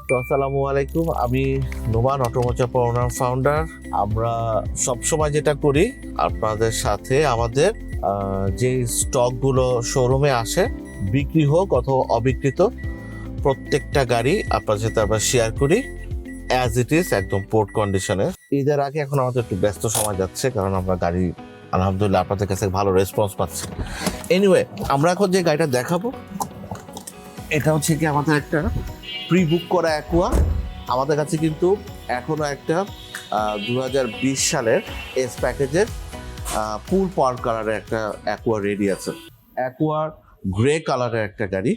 তো আসসালামু আলাইকুম, আমি নোমান অটোমোটিভ ওনার ফাউন্ডার। আমরা সবসময় যেটা করি আপনাদের সাথে আমাদের যে স্টকগুলো শোরুমে আসে, বিক্রি হোক অথবা অবিক্রিত, প্রত্যেকটা গাড়ি আপনার সাথে আমরা শেয়ার করি অ্যাজ ইট ইজ, একদম পোর্ট কন্ডিশনে। ঈদের আগে এখন আমাদের একটু ব্যস্ত সময় যাচ্ছে, কারণ আমরা গাড়ি আলহামদুলিল্লাহ আপনাদের কাছে ভালো রেসপন্স পাচ্ছি। এনিওয়ে, আমরা এখন যে গাড়িটা দেখাবো এটা হচ্ছে কি আমাদের একটা প্রি বুক করা অ্যাকুয়া। আমাদের কাছে কিন্তু এখনো একটা 2020 সালের এস প্যাকেজের ফুল পাওয়ার কালারের একটা অ্যাকুয়া রেডি আছে। অ্যাকুয়ার গ্রে কালারের একটা গাড়ি,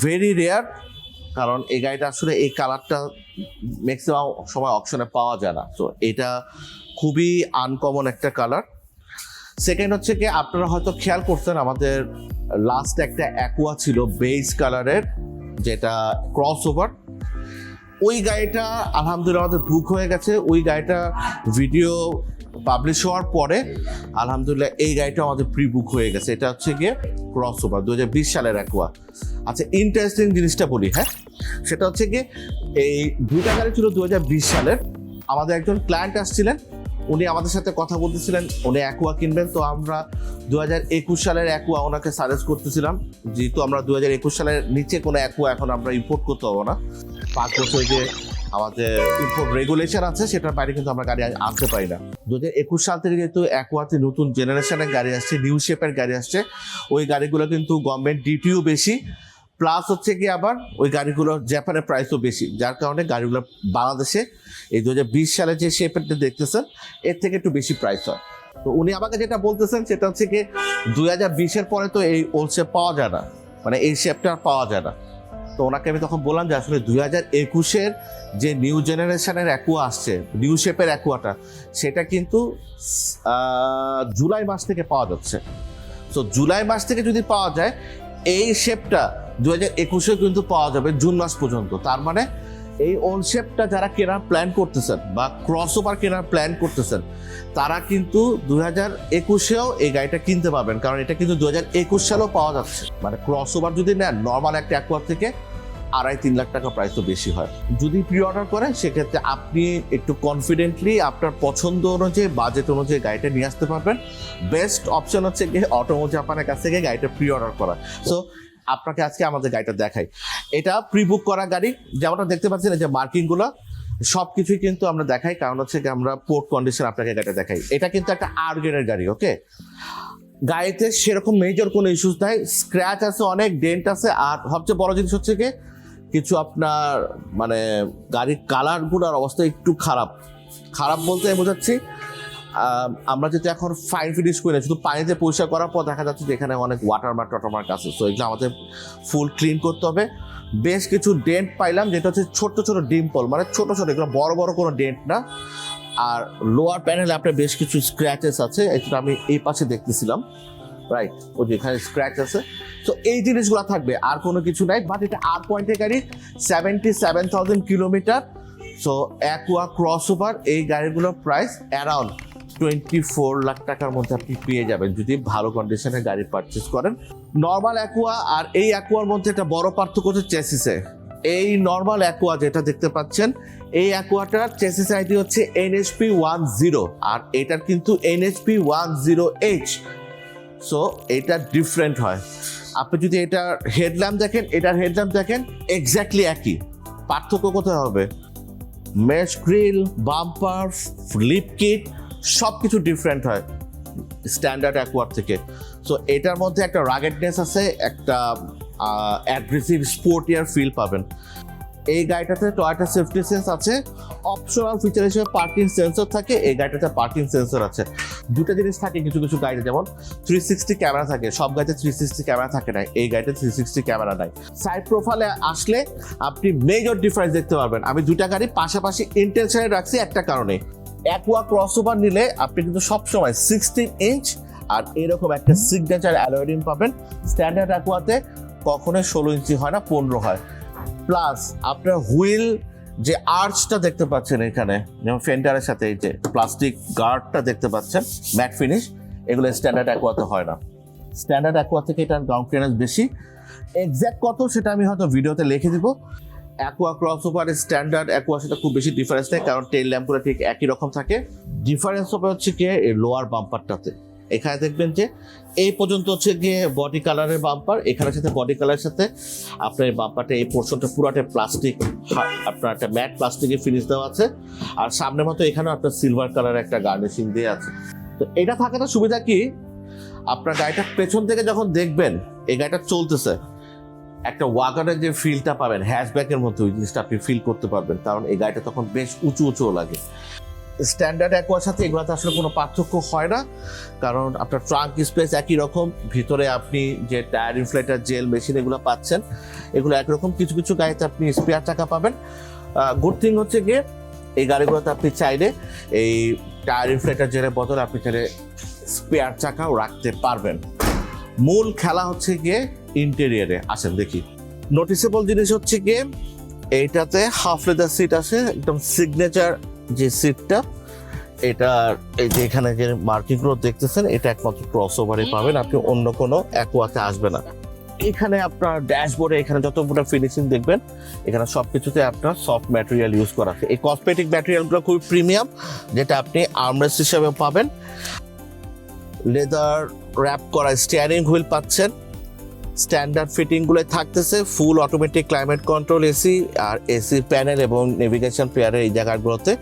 ভেরি রেয়ার, কারণ এই গাড়িটা আসলে এই কালারটা ম্যাক্সিমাম সময় অপশনে পাওয়া যায় না। তো এটা খুবই আনকমন একটা কালার। সেকেন্ড হচ্ছে কি, আপনারা হয়তো খেয়াল করছেন আমাদের লাস্ট একটা অ্যাকুয়া ছিল বেজ কালারের, যেটা ক্রস ওভার। ওই গাড়িটা আলহামদুলিল্লাহ আমাদের বুক হয়ে গেছে। ওই গাড়িটা ভিডিও পাবলিশ হওয়ার পরে আলহামদুলিল্লাহ এই গাড়িটা আমাদের প্রি বুক হয়ে গেছে। এটা হচ্ছে গিয়ে ক্রস ওভার 2020 সালের অ্যাকুয়া। আচ্ছা, ইন্টারেস্টিং জিনিসটা বলি, হ্যাঁ, সেটা হচ্ছে গিয়ে এই দুইটা গাড়ি ছিল 2020 সালের। আমাদের একজন ক্লায়েন্ট আসছিলেন, উনি আমাদের সাথে কথা বলতেছিলেন উনি অ্যাকুয়া কিনবেন। তো আমরা 2021 সালের অ্যাকুয়া ওনাকে সাজেস্ট করতেছিলাম, যেহেতু আমরা 2021 সালের নিচে কোনো অ্যাকুয়া এখন আমরা ইম্পোর্ট করতে পারবো না। 5 বছর যে আমাদের ইম্পোর্ট রেগুলেশন আছে সেটার বাইরে কিন্তু আমরা গাড়ি আনতে পারি না। 2021 সাল থেকে যেহেতু অ্যাকুয়াতে নতুন জেনারেশনের গাড়ি আসছে, নিউ শেপের গাড়ি আসছে, ওই গাড়িগুলো কিন্তু গভর্নমেন্ট ডিটিও বেশি, প্লাস হচ্ছে কি আবার ওই গাড়িগুলোর জাপানের প্রাইসও বেশি, যার কারণে গাড়িগুলো বাংলাদেশে এই 2020 সালে যে শেপেরটা দেখতেছেন এর থেকে একটু বেশি প্রাইস হয়। তো উনি আমাকে যেটা বলতেছেন সেটা হচ্ছে কি 2020-এর পরে তো এই ওল্ড শেপ পাওয়া যায় না, মানে এই শেপটা আর পাওয়া যায় না। তো ওনাকে আমি তখন বললাম যে আসলে 2021-এর যে নিউ জেনারেশনের অ্যাকুয়া আসছে, নিউ শেপের অ্যাকুয়াটা, সেটা কিন্তু জুলাই মাস থেকে পাওয়া যাচ্ছে। তো জুলাই মাস থেকে যদি পাওয়া যায়, এই শেপটা 2021-এ কিন্তু পাওয়া যাবে জুন মাস পর্যন্ত। তার মানে এই ওল্ড শেপটা যারা কেনার প্ল্যান করতেছেন বা ক্রস ওভার কেনার প্ল্যান করতেছেন, তারা কিন্তু 2021-এও এই গাড়িটা কিনতে পারবেন, কারণ এটা কিন্তু 2021 সালেও পাওয়া যাচ্ছে। মানে ক্রস ওভার যদি নেন নর্মাল একটা অ্যাকুয়া থেকে 2.5-3 লাখ টাকা প্রাইস তো বেশি হয়। যদি প্রি অর্ডার করেন সেক্ষেত্রে আপনি একটু কনফিডেন্টলি আপনার পছন্দ অনুযায়ী, বাজেট অনুযায়ী গাড়িটা নিয়ে আসতে পারবেন। বেস্ট অপশন হচ্ছে গিয়ে অটোমো জাপানের কাছ থেকে গাড়িটা প্রি অর্ডার করা। সো আপনাকে আজকে আমাদের গাড়িটা দেখাই। এটা প্রি বুক করা গাড়ি, যেমনটা দেখতে পাচ্ছেন এই যে মার্কিংগুলো সব কিছুই কিন্তু আমরা দেখাই, কারণ হচ্ছে কি আমরা পোর্ট কন্ডিশন আপনাকে গাড়িটা দেখাই। এটা কিন্তু একটা আর গ্রেডের গাড়ি, ওকে। গাড়িতে সেরকম মেজর কোনো ইস্যুস নাই, স্ক্র্যাচ আছে অনেক, ডেন্ট আছে। আর সবচেয়ে বড় জিনিস হচ্ছে কি কিছু আপনার মানে গাড়ির কালারগুলোর অবস্থা একটু খারাপ। খারাপ বলতে বোঝাচ্ছি, আমরা যেহেতু এখন ফাইন ফিনিশ করি না, শুধু পানিতে পরিষ্কার করার পর দেখা যাচ্ছে যে এখানে অনেক ওয়াটারমার্ক টটারমার্ক আছে। সো এগুলো আমাদের ফুল ক্লিন করতে হবে। বেশ কিছু ডেন্ট পাইলাম, যেটা হচ্ছে ছোট ছোট ডিম্পল, মানে ছোট ছোট, এগুলো বড় বড় কোনো ডেন্ট না। আর লোয়ার প্যানেলে আপনার বেশ কিছু স্ক্র্যাচেস আছে, এটা আমি এই পাশে দেখতেছিলাম, রাইট, ওই যে এখানে স্ক্র্যাচ আছে। তো এই জিনিসগুলো থাকবে, আর কোনো কিছু নাই। বাট এটা আর পয়েন্টের গাড়ি, 77,000 kilometre. So Aqua cross over এই গাড়িগুলোর প্রাইস অ্যারাউন্ড 24 লাখ টাকার মধ্যে আপনি পেয়ে যাবেন যদি ভালো কন্ডিশনের গাড়ি পারচেস করেন। নর্মাল অ্যাকুয়া আর এই অ্যাকুয়ার মধ্যে একটা বড় পার্থক্য হচ্ছে চেসিসে। এই নর্মাল অ্যাকুয়া যেটা দেখতে পাচ্ছেন, এই অ্যাকুয়াটার চেসিস আইডি হচ্ছে NHP10, আর এটার কিন্তু NHP10H। সো এটা ডিফারেন্ট হয়। আপনি যদি এটার হেডল্যাম্প দেখেন, এটার হেডল্যাম্প দেখেন, এক্স্যাক্টলি একই। পার্থক্য কোথায় হবে? Mesh grille, bumper, lip kit সব কিছু ডিফারেন্ট হয় স্ট্যান্ডার্ড অ্যাকুয়ার থেকে। সো এটার মধ্যে একটা রাগেডনেস আছে, একটা অ্যাগ্রেসিভ স্পোর্টিয়ার ফিল পাবেন। এই গাড়িটাতে টয়োটা সেফটি সেন্স আছে, অপশনাল ফিচার হিসেবে পার্কিং সেন্সর থাকে। এই গাড়িটাতে পার্কিং সেন্সর আছে। দুটো জিনিস থাকে কিছু কিছু গাড়িতে, যেমন 360 ক্যামেরা থাকে, সব গাড়িতে 360 ক্যামেরা থাকে না, এই গাড়িতে 360 ক্যামেরা নাই। সাইড প্রোফাইলে আসলে আপনি মেজর ডিফারেন্স দেখতে পারবেন। আমি দুইটা গাড়ি পাশাপাশি ইন্টেনশনে রাখছি একটা কারণে, অ্যাকুয়া ক্রস ওভার নিলে আপনি কিন্তু সবসময় 16 ইঞ্চ আর এরকম একটা সিগনেচার অ্যালয় রিম পাবেন। স্ট্যান্ডার্ড অ্যাকুয়াতে কখনোই 16 ইঞ্চি হয় না, 15 হয়। প্লাস আপনার হুইল যে আর্চটা দেখতে পাচ্ছেন এখানে, যেমন ফেন্ডারের সাথে এই যে প্লাস্টিক গার্ডটা দেখতে পাচ্ছেন ম্যাট ফিনিশ, এগুলো স্ট্যান্ডার্ড অ্যাকুয়াতে হয় না। স্ট্যান্ডার্ড অ্যাকুয়া থেকে এটার গ্রাউন্ড ক্লিয়ারেন্স বেশি। এক্স্যাক্ট কত সেটা আমি হয়তো ভিডিওতে লিখে দিব। অ্যাকোয়া ক্রসওভার স্ট্যান্ডার্ড অ্যাকোয়ার সাথে খুব বেশি ডিফারেন্স নেই, কারণ টেইল ল্যাম্পগুলো ঠিক একই রকম থাকে। ডিফারেন্স হবে হচ্ছে গিয়ে এই লোয়ার বাম্পারটাতে। এখানে দেখবেন যে এই পর্যন্ত হচ্ছে গিয়ে বডি কালারের বাম্পার, এখানের সাথে বডি কালারের সাথে আপনার এই বাম্পারটা এই পোর্শনটা পুরোটা প্লাস্টিক, আপনার একটা ম্যাট প্লাস্টিকের ফিনিশ দেওয়া আছে। আর সামনের মতো এখানেও আপনার সিলভার কালারের একটা গার্নিশিং দিয়ে আছে। তো এটা থাকাটা সুবিধা কি, আপনার গাড়িটা পেছন থেকে যখন দেখবেন এই গাড়িটা চলতেছে, একটা ওয়াগনের যে ফিলটা পাবেন হ্যাশব্যাকের মতো, ওই জিনিসটা আপনি ফিল করতে পারবেন, কারণ এই গাড়িটা তখন বেশ উঁচু উঁচুও লাগে। স্ট্যান্ডার্ড অ্যাকোয়ার সাথে এগুলোতে আসলে কোনো পার্থক্য হয় না, কারণ আপনার ট্রাঙ্ক স্পেস একই রকম, ভিতরে আপনি যে টায়ার ইনফ্লেটার জেল মেশিন এগুলো পাচ্ছেন এগুলো একরকম। কিছু কিছু গাড়িতে আপনি স্পেয়ার চাকা পাবেন। গুড থিং হচ্ছে গিয়ে এই গাড়িগুলোতে আপনি চাইলে এই টায়ার ইনফ্লেটার জেলের বদলে আপনি চাইলে স্পেয়ার চাকাও রাখতে পারবেন। মূল খেলা হচ্ছে গিয়ে ইন্টেরিয়ারে। আসেন দেখি। নোটিসেবল জিনিস হচ্ছে গিয়ে এইটাতে হাফ লেদার সিট আছে, একদম সিগনেচার যে সিটটা, এটা এই যে এখানে যে মার্কিংগুলো দেখতেছেন এটা একমাত্র ক্রসওভারে পাবেন, আপনি অন্য কোনো অ্যাকোয়াতে আসবে না। এখানে আপনার ড্যাশবোর্ডে এখানে যতগুলো ফিনিশিং দেখবেন এখানে সবকিছুতে আপনার সফট ম্যাটেরিয়াল ইউজ করা আছে। এই কসমেটিক ম্যাটেরিয়ালগুলো খুবই প্রিমিয়াম, যেটা আপনি আর্মরেস্ট হিসেবে পাবেন। লেদার র্যাপ করা স্টিয়ারিং হুইল পাচ্ছেন, স্ট্যান্ডার্ড ফিটিংগুলো থাকতেছে, full automatic climate control AC, আর এসি প্যানেল এবং নেভিগেশন প্লেয়ারের এই জায়গাগুলোতে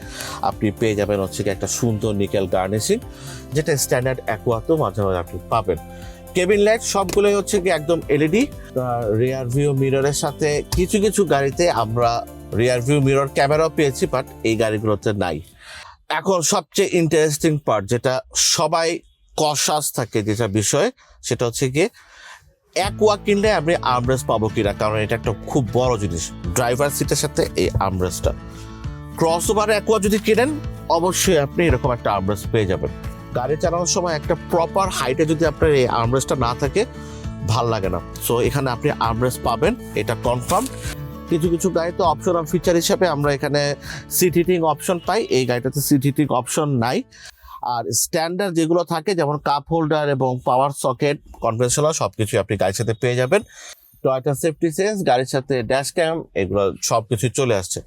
আপনি পেয়ে যাবেন হচ্ছে একটা সুন্দর নিকেল গার্নিশিং, যেটা স্ট্যান্ডার্ড অ্যাকোয়াতেও মাঝে মাঝে আপনি পাবেন। কেবিন লাইট সবগুলোই হচ্ছে কি একদম এলইডি। রিয়ার ভিউ মিররের সাথে কিছু কিছু গাড়িতে আমরা রিয়ার ভিউ মিরর ক্যামেরাও পেয়েছি, বাট এই গাড়িগুলোতে নাই। এখন সবচেয়ে ইন্টারেস্টিং পার্ট, যেটা সবাই কশাস থাকে যেটা বিষয়, সেটা হচ্ছে গিয়ে অ্যাকোয়া কিনলে আপনি আর্মরেস্ট পাবো কিনা, কারণ এটা একটা খুব বড় জিনিস। ড্রাইভার সিটের সাথে এই আর্মরেস্টটা, ক্রসওভার অ্যাকোয়া যদি কিনেন অবশ্যই আপনি এরকম একটা আর্মরেস্ট পেয়ে যাবেন। গাড়ি চালানোর সময় একটা প্রপার হাইটে যদি আপনার এই আর্মরেস্টটা না থাকে ভাল লাগে না। সো এখানে আপনি আর্মরেস্ট পাবেন, এটা কনফার্ম। কিছু কিছু গাড়িতে অপশনাল ফিচার হিসাবে আমরা এখানে সিট হিটিং অপশন পাই, এই গাড়িটাতে সিট হিটিং অপশন নাই। আর স্ট্যান্ডার্ড যেগুলো থাকে যেমন কাপ হোল্ডার এবং পাওয়ার সকেট কনভেনশনাল সবকিছু আপনি গাড়ির সাথে পেয়ে যাবেন। টয়োটা সেফটি সেন্স, গাড়ির সাথে ড্যাশ ক্যাম, এগুলো সবকিছু চলে আসছে।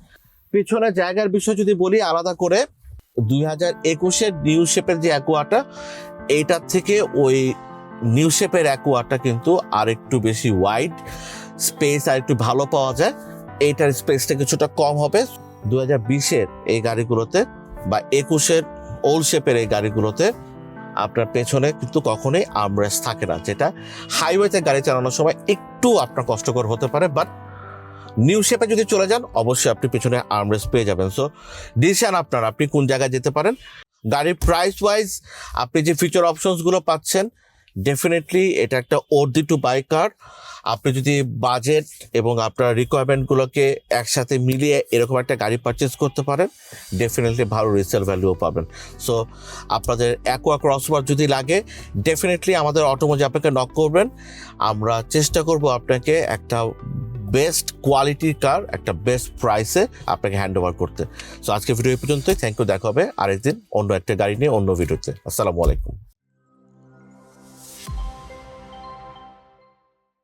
পিছনে জায়গার বিষয় যদি বলি আলাদা করে, 2021-এর নিউ শেপের যে অ্যাকোয়াটা, এইটার থেকে ওই নিউ শেপের অ্যাকোয়াটা কিন্তু আর একটু বেশি ওয়াইড, স্পেস আর একটু ভালো পাওয়া যায়। এইটার স্পেসটা কিছুটা কম হবে 2020-এর এই গাড়িগুলোতে, বা 21-এর ওল্ড শেপের এই গাড়িগুলোতে আপনার পেছনে কিন্তু কখনোই আর্মরেস্ট থাকে না, যেটা হাইওয়েতে গাড়ি চালানোর সময় একটু আপনার কষ্টকর হতে পারে। বাট নিউ শেপে যদি চলে যান অবশ্যই আপনি পেছনে আর্মরেস্ট পেয়ে যাবেন। সো ডিসিশন আপনার, আপনি কোন জায়গায় যেতে পারেন। গাড়ির প্রাইস ওয়াইজ আপনি যে ফিচার অপশনসগুলো পাচ্ছেন, ডেফিনেটলি এটা একটা ওর্দি টু বাই কার। আপনি যদি বাজেট এবং আপনার রিকোয়ারমেন্টগুলোকে একসাথে মিলিয়ে এরকম একটা গাড়ি পারচেস করতে পারেন, ডেফিনেটলি ভালো রিসেল ভ্যালুও পাবেন। সো আপনাদের অ্যাকোয়া ক্রসওভার যদি লাগে, ডেফিনেটলি আমাদের অটোমোজ আপনাকে নক করবেন। আমরা চেষ্টা করব আপনাকে একটা বেস্ট কোয়ালিটির কার একটা বেস্ট প্রাইসে আপনাকে হ্যান্ড ওভার করতে। সো আজকে ভিডিও এই পর্যন্তই। থ্যাংক ইউ, দেখা হবে আরেকদিন অন্য একটা গাড়ি নিয়ে অন্য ভিডিওতে। আসসালামু আলাইকুম।